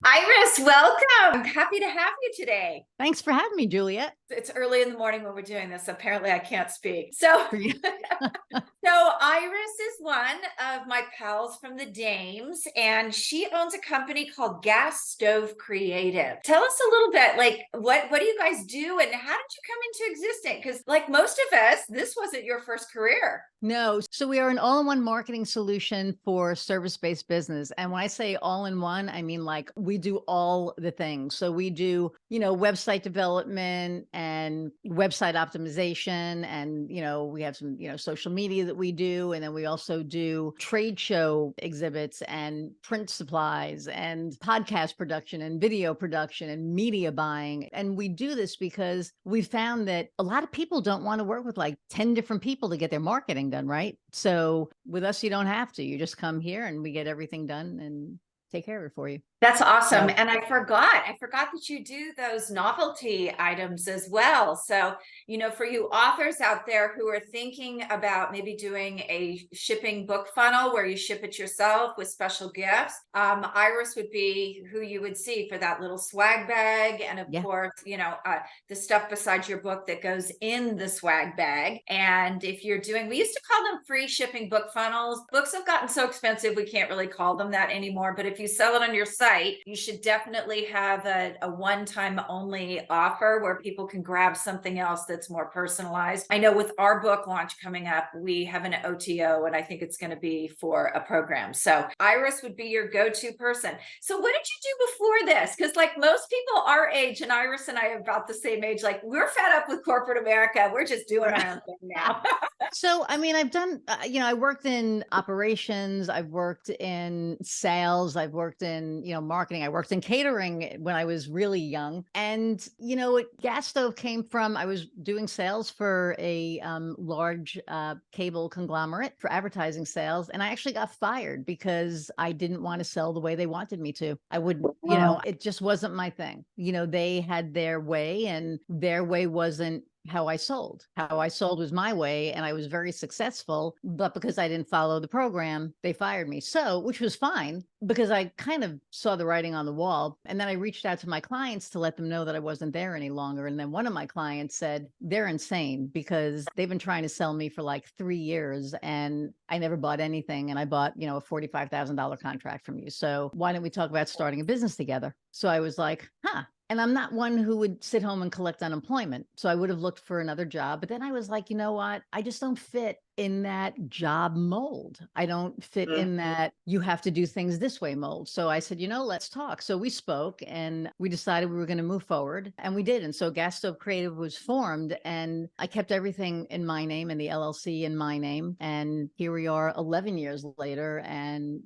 Iris, welcome. I'm happy to have you today. Thanks for having me, Juliet. It's early in the morning when we're doing this. Apparently, I can't speak. So, For you. so Iris is one of my pals from the Dames, and she owns a company called Gas Stove Creative. Tell us a little bit, like what do you guys do, and how did you come into existence? Because, like most of us, this wasn't your first career. No. So we are an all-in-one marketing solution for service-based business. And when I say all-in-one, I mean like we do all the things. So we do, website development and website optimization. And, we have some, social media that we do. And then we also do trade show exhibits and print supplies and podcast production and video production and media buying. And we do this because we found that a lot of people don't want to work with like 10 different people to get their marketing done, right? So with us, you don't have to. You just come here and we get everything done and take care of it for you. That's awesome. So, And I forgot that you do those novelty items as well. So, for you authors out there who are thinking about maybe doing a shipping book funnel where you ship it yourself with special gifts, Iris would be who you would see for that little swag bag. And of course, the stuff besides your book that goes in the swag bag. And if you're doing, we used to call them free shipping book funnels. Books have gotten so expensive, we can't really call them that anymore. But if you sell it on your site, you should definitely have a one-time only offer where people can grab something else that's more personalized. I know with our book launch coming up, we have an OTO, and I think it's going to be for a program. So Iris would be your go-to person. So what did you do before this? Because like most people our age, and Iris and I are about the same age, like we're fed up with corporate America. We're just doing our own thing now. So, I mean, I've done, I worked in operations, I've worked in sales, I've worked in, marketing, I worked in catering when I was really young. And, Gas Stove came from, I was doing sales for a large cable conglomerate for advertising sales. And I actually got fired because I didn't want to sell the way they wanted me to. I would, it just wasn't my thing. They had their way, and their way wasn't how I sold. How I sold was my way, and I was very successful, but because I didn't follow the program, they fired me. So, which was fine because I kind of saw the writing on the wall. And then I reached out to my clients to let them know that I wasn't there any longer. And then one of my clients said, they're insane because they've been trying to sell me for like 3 years and I never bought anything. And I bought, a $45,000 contract from you. So why don't we talk about starting a business together? So I was like, And I'm not one who would sit home and collect unemployment. So I would have looked for another job. But then I was like, you know what? I just don't fit in that job mold. I don't fit in that you have to do things this way mold. So I said, let's talk. So we spoke and we decided we were going to move forward, and we did. And so Gas Stove Creative was formed, and I kept everything in my name and the LLC in my name. And here we are 11 years later, and,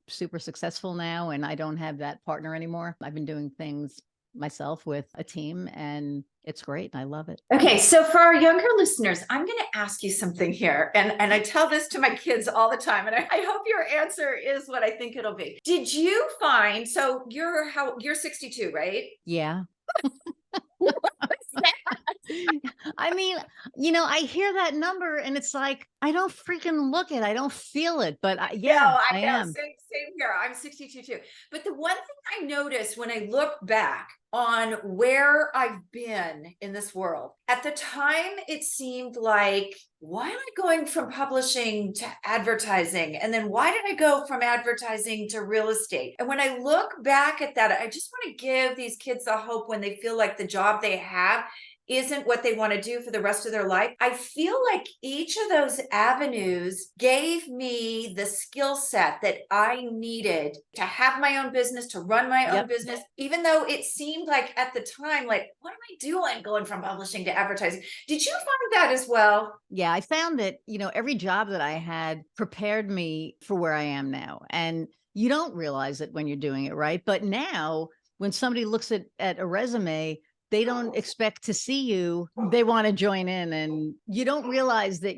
super successful now. And I don't have that partner anymore. I've been doing things myself with a team, and it's great. I love it. Okay. So for our younger listeners, I'm going to ask you something here. And I tell this to my kids all the time. And I hope your answer is what I think it'll be. Did you find, so you're 62, right? Yeah. I mean, I hear that number and it's like, I don't freaking look it. I don't feel it, but I know. am. Same here. I'm 62 too. But the one thing I noticed when I look back on where I've been in this world, at the time, it seemed like, why am I going from publishing to advertising? And then why did I go from advertising to real estate? And when I look back at that, I just want to give these kids the hope when they feel like the job they have isn't what they want to do for the rest of their life. I feel like each of those avenues gave me the skill set that I needed to have my own business, to run my own business, even though it seemed like at the time, like, what am I doing going from publishing to advertising? Did you find that as well? Yeah, I found that, every job that I had prepared me for where I am now. And you don't realize it when you're doing it, right? But now when somebody looks at a resume, they don't expect to see you. They want to join in, and you don't realize that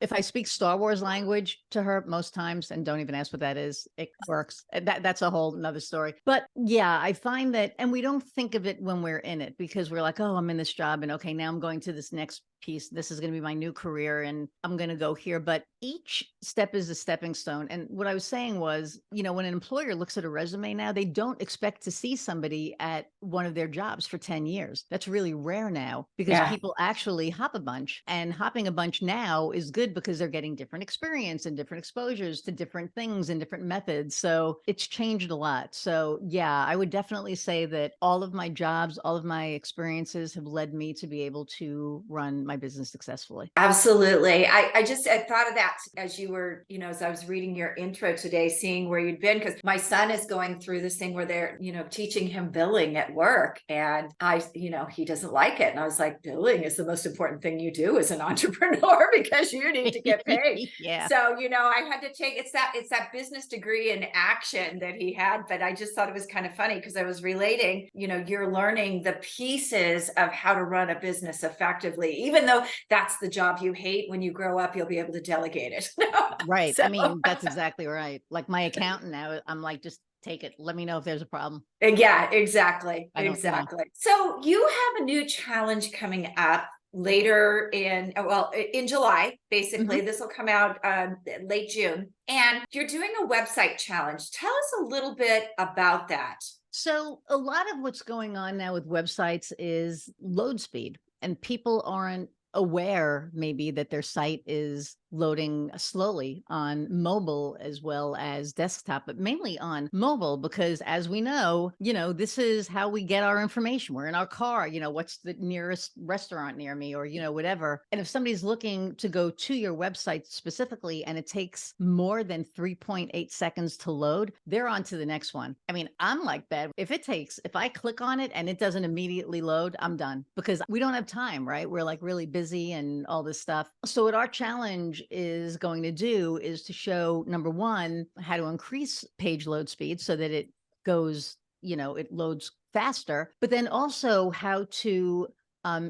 if I speak Star Wars language to her most times, and don't even ask what that is, it works. That's a whole nother story. But yeah, I find that, and we don't think of it when we're in it because we're like, oh, I'm in this job and okay, now I'm going to this next piece. This is going to be my new career and I'm going to go here. But each step is a stepping stone. And what I was saying was, when an employer looks at a resume now, they don't expect to see somebody at one of their jobs for 10 years. That's really rare now because Yeah. people actually hop a bunch, and hopping a bunch now is good because they're getting different experience and different exposures to different things and different methods. So it's changed a lot. So yeah, I would definitely say that all of my jobs, all of my experiences have led me to be able to run my business successfully. Absolutely. I thought of that as you were, as I was reading your intro today, seeing where you'd been, because my son is going through this thing where they're, teaching him billing at work. And he doesn't like it. And I was like, billing is the most important thing you do as an entrepreneur because you need to get paid. Yeah. So, I had to take it's that business degree in action that he had. But I just thought it was kind of funny because I was relating, you're learning the pieces of how to run a business effectively, even though that's the job you hate. When you grow up, you'll be able to delegate it. Right. So, I mean, that's exactly right. Like my accountant now, I'm like, just take it. Let me know if there's a problem. yeah, exactly. I don't, Exactly. So you have a new challenge coming up later in July. Basically, Mhm. this will come out late June, and you're doing a website challenge. Tell us a little bit about that. So a lot of what's going on now with websites is load speed, and people aren't aware maybe that their site is loading slowly on mobile as well as desktop, but mainly on mobile, because as we know, this is how we get our information. We're in our car, what's the nearest restaurant near me, or, whatever. And if somebody's looking to go to your website specifically and it takes more than 3.8 seconds to load, they're on to the next one. I mean, I'm like that. If I click on it and it doesn't immediately load, I'm done because we don't have time, right? We're like really busy and all this stuff. So what our challenge is going to do is to show, number one, how to increase page load speed so that it goes, it loads faster, but then also how to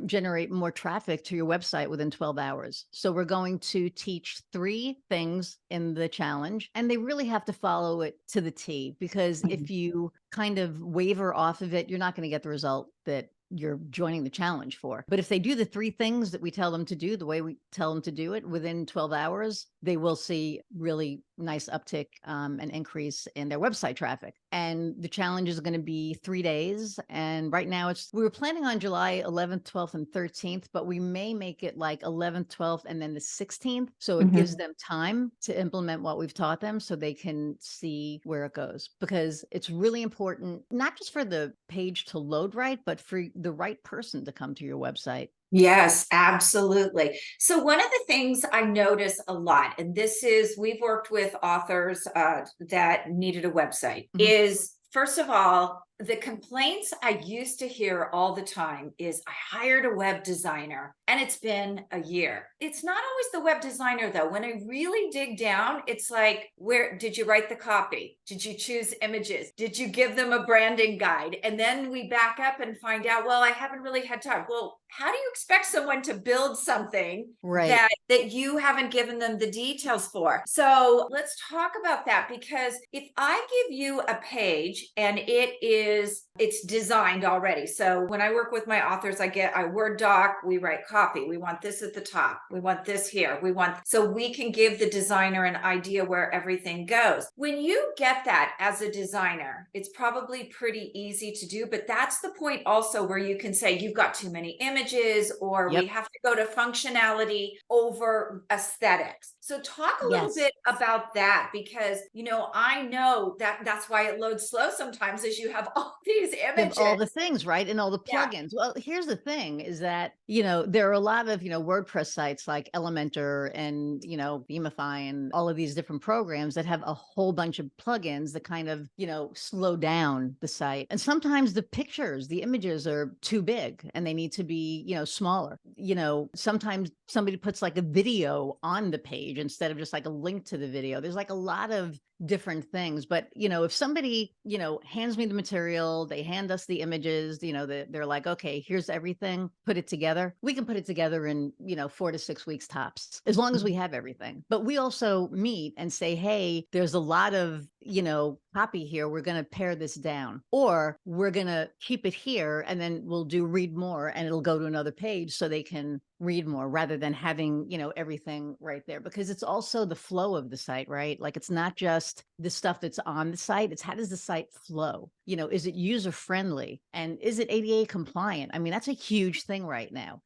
generate more traffic to your website within 12 hours. So we're going to teach 3 things in the challenge, and they really have to follow it to the T, because if you kind of waver off of it, you're not going to get the result that you're joining the challenge for. But if they do the 3 things that we tell them to do, the way we tell them to do it within 12 hours, they will see really nice uptick and increase in their website traffic. And the challenge is going to be 3 days. And right now we were planning on July 11th, 12th, and 13th, but we may make it like 11th, 12th, and then the 16th. So it gives them time to implement what we've taught them so they can see where it goes, because it's really important, not just for the page to load right, but for the right person to come to your website. Yes, absolutely. So one of the things I notice a lot, and this is, we've worked with authors that needed a website, Mhm. is first of all, the complaints I used to hear all the time is I hired a web designer and it's been a year. It's not always the web designer though. When I really dig down, it's like, where did you write the copy? Did you choose images? Did you give them a branding guide? And then we back up and find out, well, I haven't really had time. Well, how do you expect someone to build something Right. that you haven't given them the details for? So let's talk about that, because if I give you a page and it's designed already. So when I work with my authors, I get a Word doc, we write copy. We want this at the top. We want this here. So we can give the designer an idea where everything goes. When you get that as a designer, it's probably pretty easy to do, but that's the point also where you can say you've got too many images, or we Yep. have to go to functionality over aesthetics. So talk a little Yes. bit about that, because I know that's why it loads slow sometimes, is you have all these You have all images. the things, right? And all the Yeah. plugins. Well, here's the thing is that, there are a lot of, WordPress sites like Elementor and, Beamify and all of these different programs that have a whole bunch of plugins that kind of, slow down the site. And sometimes the pictures, the images are too big and they need to be, smaller. Sometimes somebody puts like a video on the page instead of just like a link to the video. There's like a lot of different things. But, if somebody, hands me the material, they hand us the images, they're like, okay, here's everything, put it together. We can put it together in, 4 to 6 weeks tops, as long as we have everything. But we also meet and say, hey, there's a lot of, copy here. We're going to pare this down, or we're going to keep it here and then we'll do read more and it'll go to another page so they can read more rather than having, everything right there, because it's also the flow of the site, right? Like it's not just the stuff that's on the site. It's how does the site flow? Is it user friendly and is it ADA compliant? I mean, that's a huge thing right now.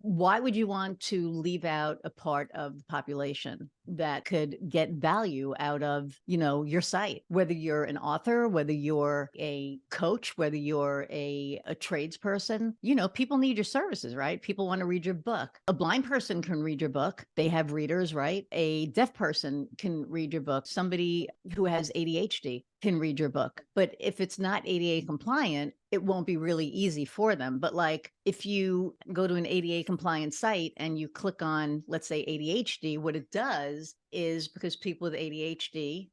Why would you want to leave out a part of the population that could get value out of, your site? Whether you're an author, whether you're a coach, whether you're a tradesperson, people need your services, right? People want to read your book. A blind person can read your book. They have readers, right? A deaf person can read your book. Somebody who has ADHD can read your book. But if it's not ADA compliant, it won't be really easy for them. But like if you go to an ADA compliant site and you click on, let's say ADHD, what it does is, because people with ADHD,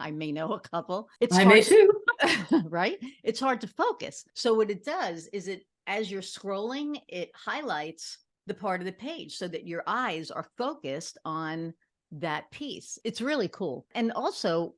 I may know a couple, I may too. right? It's hard to focus. So what it does is as you're scrolling, it highlights the part of the page so that your eyes are focused on that piece. It's really cool. And also,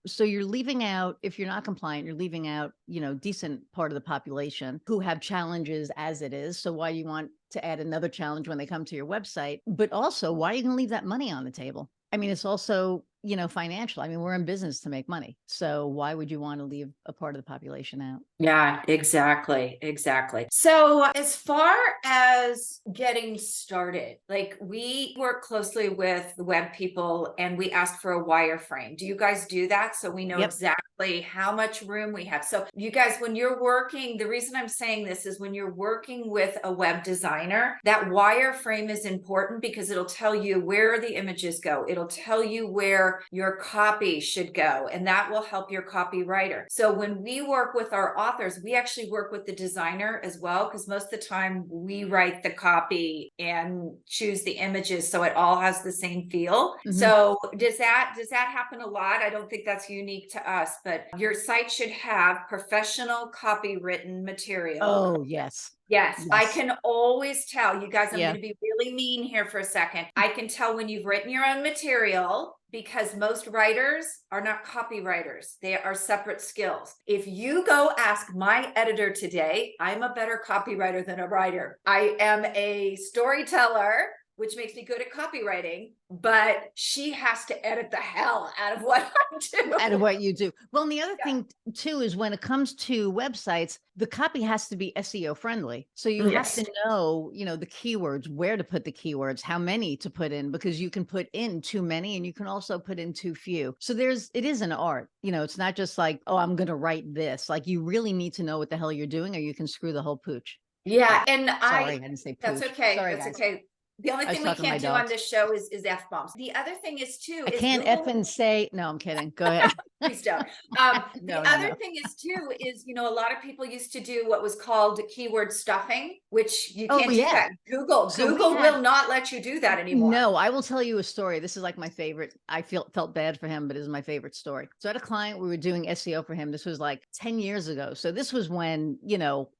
so you're leaving out, if you're not compliant, you're leaving out, decent part of the population who have challenges as it is. So why you want to add another challenge when they come to your website, but also why are you going to leave that money on the table? I mean, it's also, financial. I mean, we're in business to make money. So why would you want to leave a part of the population out? Yeah, exactly. Exactly. So as far as getting started, like we work closely with the web people and we ask for a wireframe. Do you guys do that? So we know Yep. exactly how much room we have. So you guys, when you're working, the reason I'm saying this is when you're working with a web designer, that wireframe is important because it'll tell you where the images go. It'll tell you where your copy should go, and that will help your copywriter. So when we work with our authors, we actually work with the designer as well, because most of the time we write the copy and choose the images so it all has the same feel. Mhm. So does that happen a lot? I don't think that's unique to us, but your site should have professional copywritten material. Oh, yes. Yes, I Yes. can always tell. You guys, I'm Yeah. going to be really mean here for a second. I can tell when you've written your own material because most writers are not copywriters. They are separate skills. If you go ask my editor today, I'm a better copywriter than a writer. I am a storyteller, which makes me good at copywriting, but she has to edit the hell out of what I do. Out of what you do. Well, and the other Yeah. thing too is when it comes to websites, the copy has to be SEO friendly. So you Yes. have to know, the keywords, where to put the keywords, how many to put in, because you can put in too many and you can also put in too few. So it is an art. It's not just like, oh, I'm going to write this. Like you really need to know what the hell you're doing or you can screw the whole pooch. Yeah, and Sorry, I didn't say that's pooch. okay. Sorry, That's guys. okay. The only I was thing we talking to my can't do on dogs. this show is F-bombs. The other thing is too, I is can't Google- effing say, no, I'm kidding. Go ahead. Please don't. No, The no, other no. thing is too, is, a lot of people used to do what was called keyword stuffing, which you Oh, can't do yeah. that. Google So we will not let you do that anymore. No, I will tell you a story. This is like my favorite. I felt bad for him, but it is my favorite story. So I had a client, we were doing SEO for him. This was like 10 years ago. So this was when,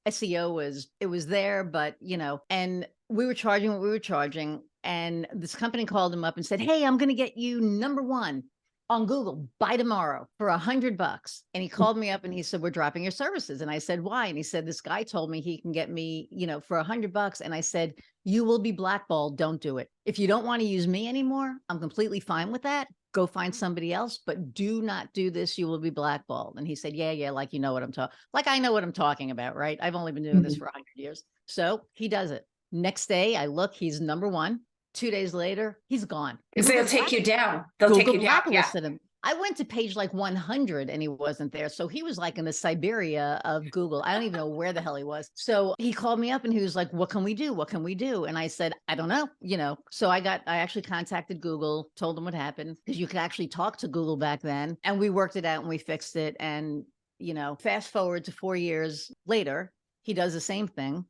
SEO was there, but, and we were charging what we were charging. And this company called him up and said, hey, I'm going to get you number one on Google by tomorrow for $100. And he called me up and he said, we're dropping your services. And I said, why? And he said, this guy told me he can get me, for $100. And I said, you will be blackballed. Don't do it. If you don't want to use me anymore, I'm completely fine with that. Go find somebody else, but do not do this. You will be blackballed. And he said, yeah. Like, you know what I'm talking, like, I know what I'm talking about, right? I've only been doing this for 100 years. So he does it. Next day I look, he's number one. 2 days later, he's gone. Because they'll take you down. They'll take Google you down. Yeah. blacklisted him. I went to page like 100 and he wasn't there. So he was like in the Siberia of Google. I don't even know where the hell he was. So he called me up and he was like, what can we do? What can we do? And I said, I don't know, So I actually contacted Google, told them what happened, because you could actually talk to Google back then. And we worked it out and we fixed it. And, fast forward to 4 years later, he does the same thing,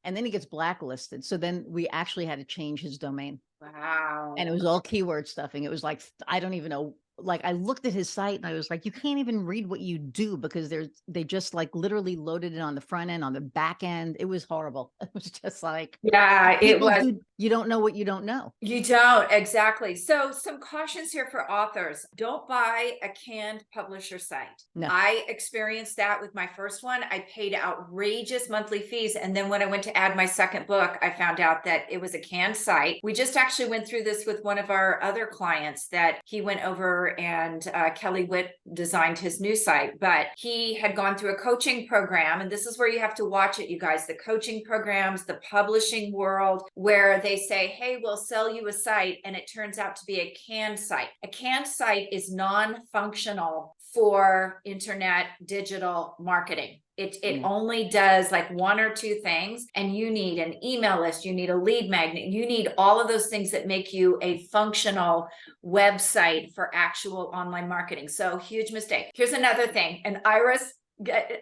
and then he gets blacklisted. So then we actually had to change his domain. Wow. And it was all keyword stuffing. It was like, I don't even know like I looked at his site and I was like, you can't even read what you do because they just like literally loaded it on the front end, on the back end. It was horrible. It was just like Yeah, it people was. do, you don't know what you don't know. You don't, exactly. So some cautions here for authors. Don't buy a canned publisher site. No. I experienced that with my first one. I paid outrageous monthly fees. And then when I went to add my second book, I found out that it was a canned site. We just actually went through this with one of our other clients that he went over and Kelly Witt designed his new site, but he had gone through a coaching program. And this is where you have to watch it, you guys, the coaching programs, the publishing world, where they say, hey, we'll sell you a site, and it turns out to be a canned site. A canned site is non-functional for internet digital marketing. It only does like one or two things, and you need an email list, you need a lead magnet, you need all of those things that make you a functional website for actual online marketing. So huge mistake. Here's another thing, and Iris,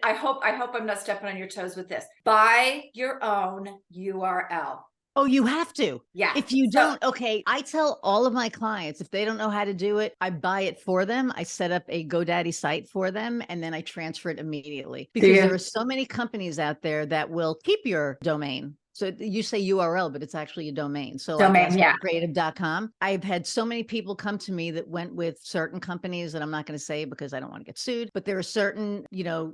I hope I'm not stepping on your toes with this. Buy your own URL. Oh, you have to. Yeah. If you don't, okay. I tell all of my clients, if they don't know how to do it, I buy it for them. I set up a GoDaddy site for them, and then I transfer it immediately, because there are so many companies out there that will keep your domain. So you say URL, but it's actually a domain. So like creative.com. I've had so many people come to me that went with certain companies that I'm not going to say because I don't want to get sued, but there are certain,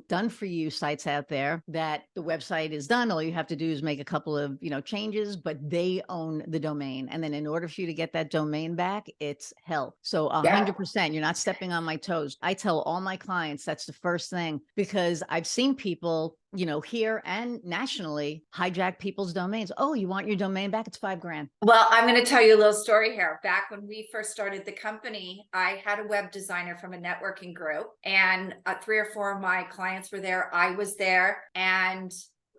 done for you sites out there that the website is done. All you have to do is make a couple of, changes, but they own the domain. And then in order for you to get that domain back, it's hell. So 100%, you're not stepping on my toes. I tell all my clients that's the first thing, because I've seen people here and nationally hijack people's domains. Oh, you want your domain back? It's $5,000. Well, I'm going to tell you a little story here. Back when we first started the company, I had a web designer from a networking group, and 3 or 4 of my clients were there. I was there, and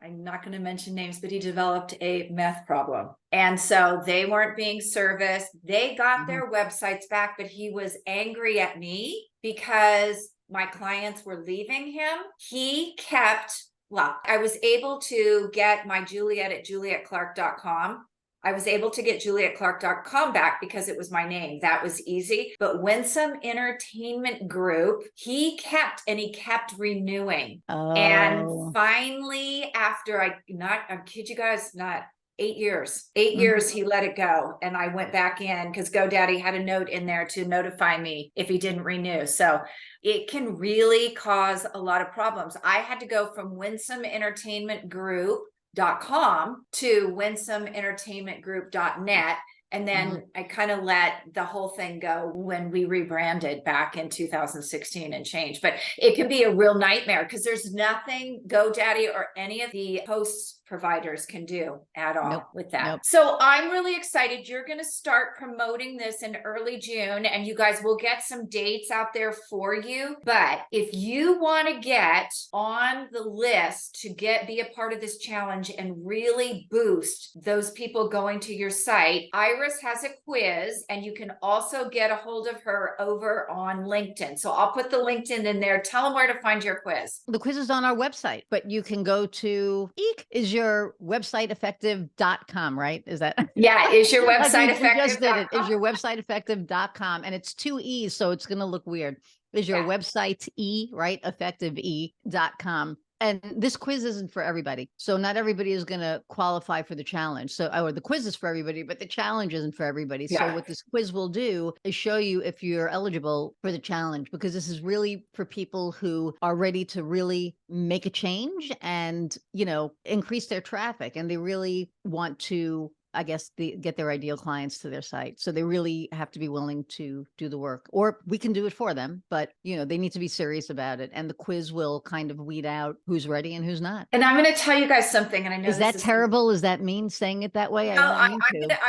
I'm not going to mention names, but he developed a meth problem. And so they weren't being serviced. They got their websites back, but he was angry at me because my clients were leaving him. He kept, well, I was able to get my Juliet at julietclark.com. I was able to get julietclark.com back because it was my name. That was easy. But Winsome Entertainment Group, he kept renewing. Oh. And finally, after I kid you guys, not 8 years. 8 years, he let it go. And I went back in because GoDaddy had a note in there to notify me if he didn't renew. So it can really cause a lot of problems. I had to go from Winsome Entertainment Group.com to winsomeentertainmentgroup.net. And then I kind of let the whole thing go when we rebranded back in 2016 and change. But it can be a real nightmare because there's nothing GoDaddy or any of the host providers can do at all with that. So I'm really excited. You're going to start promoting this in early June, and you guys will get some dates out there for you. But if you want to get on the list to be a part of this challenge and really boost those people going to your site, Iris has a quiz, and you can also get a hold of her over on LinkedIn. So I'll put the LinkedIn in there. Tell them where to find your quiz. The quiz is on our website, but you can go to Is your website effective.com, right? Is that? Yeah. Is your website effective? Just did it. Is your website effective.com, and it's 2 E's, so it's going to look weird. Is your website right? effective.com. And this quiz isn't for everybody. So not everybody is going to qualify for the challenge. So, or the quiz is for everybody, but the challenge isn't for everybody. So what this quiz will do is show you if you're eligible for the challenge, because this is really for people who are ready to really make a change and, increase their traffic. And they really want to, I guess, get their ideal clients to their site. So they really have to be willing to do the work, or we can do it for them, but they need to be serious about it. And the quiz will kind of weed out who's ready and who's not. And I'm going to tell you guys something. And I know is that terrible? Is that mean saying it that way? No, I'm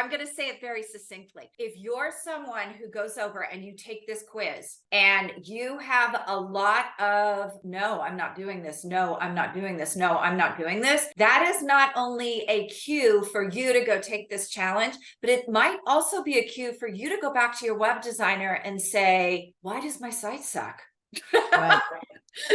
going to say it very succinctly. If you're someone who goes over and you take this quiz and you have a lot of, no, I'm not doing this. No, I'm not doing this. No, I'm not doing this. That is not only a cue for you to go take this challenge, but it might also be a cue for you to go back to your web designer and say, why does my site suck? Right.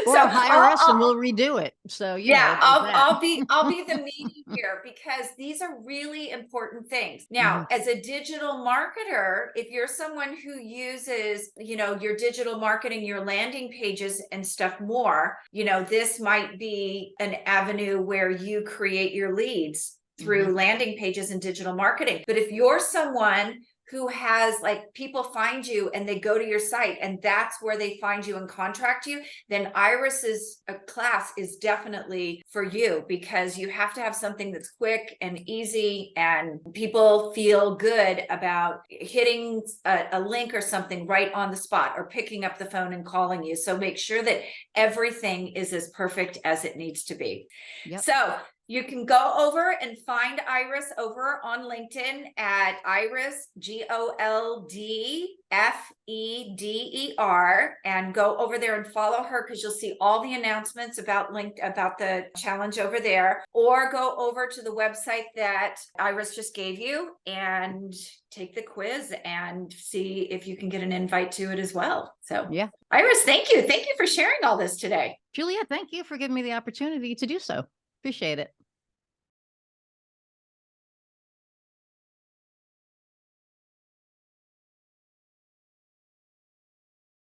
Or So hire us and we'll redo it. So, you know, yeah, there's that. I'll be the medium here because these are really important things. Now, Mhm. as a digital marketer, if you're someone who uses, you know, your digital marketing, your landing pages and stuff more, you know, this might be an avenue where you create your leads through Mhm. landing pages and digital marketing. But if you're someone who has like people find you and they go to your site and that's where they find you and contract you, then Iris's class is definitely for you because you have to have something that's quick and easy and people feel good about hitting a link or something right on the spot or picking up the phone and calling you. So make sure that everything is as perfect as it needs to be. Yep. So you can go over and find Iris over on LinkedIn at Iris, GOLDFEDER, and go over there and follow her because you'll see all the announcements about about the challenge over there, or go over to the website that Iris just gave you and take the quiz and see if you can get an invite to it as well. So Yeah. Iris, thank you. Thank you for sharing all this today. Juliet, thank you for giving me the opportunity to do so. Appreciate it.